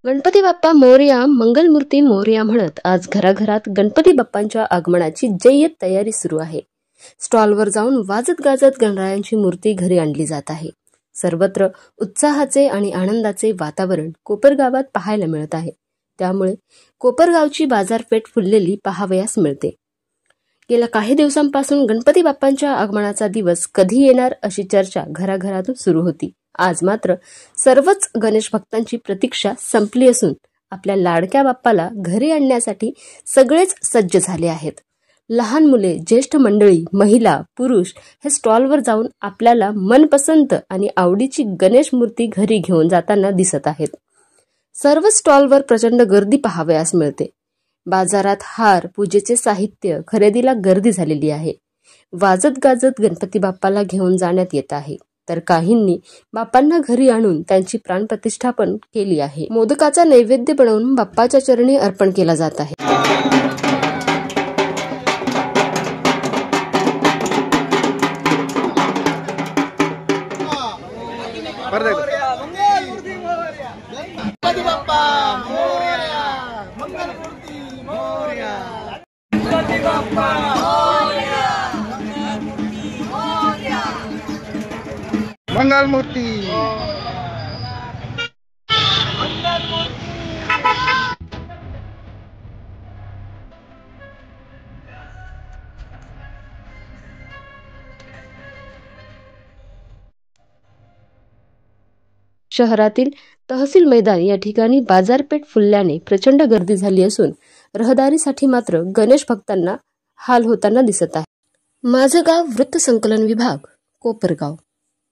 गणपती बाप्पा मोरया, मंगलमूर्ती मोरया म्हणत आज घराघरात गणपती बाप्पांच्या आगमनाची जय्यत तयारी सुरू आहे। स्टॉलवर जाऊन वाजत गाजत गणरायांची मूर्ती घरी आणली जात आहे। सर्वत्र उत्साहाचे आणि आनंदाचे वातावरण कोपरगावात पाहायला मिळत आहे। त्यामुळे कोपरगावची बाजारपेठ फुललेली पाहावयास मिळते। गेल्या काही दिवसांपासून गणपती बाप्पांच्या आगमनाचा दिवस कधी येणार अशी चर्चा घराघरातून सुरू होती। आज मात्र सर्वच गणेश भक्तांची प्रतीक्षा संपली असून आपल्या लाडक्या बाप्पाला घरी आणण्यासाठी सगळेच सज्ज झाले आहेत। लहान मुले, ज्येष्ठ मंडळी, महिला, पुरुष हे स्टॉलवर जाऊन आपल्याला मनपसंत आणि आवडीची गणेश मूर्ती घरी घेऊन जाताना दिसत आहेत। सर्व स्टॉलवर प्रचंड गर्दी पाहावयास मिळते। बाजारात हार, पूजेचे साहित्य खरेदीला गर्दी झालेली आहे। वाजत गाजत गणपती बाप्पाला घेऊन जाण्यात येत आहे, तर काहींनी बाप्पांना घरी आणून त्यांची प्राणप्रतिष्ठा पण केली आहे। मोदकाचा नैवेद्य बनवून बाप्पाच्या चरणी अर्पण केला जात आहे। मंगलमूर्ती शहरातील तहसील मैदान या ठिकाणी बाजारपेठ फुलल्याने प्रचंड गर्दी झाली असून रहदारीसाठी मात्र गणेश भक्तांना हाल होताना दिसत आहे। माझं गाव वृत्तसंकलन विभाग, कोपरगाव।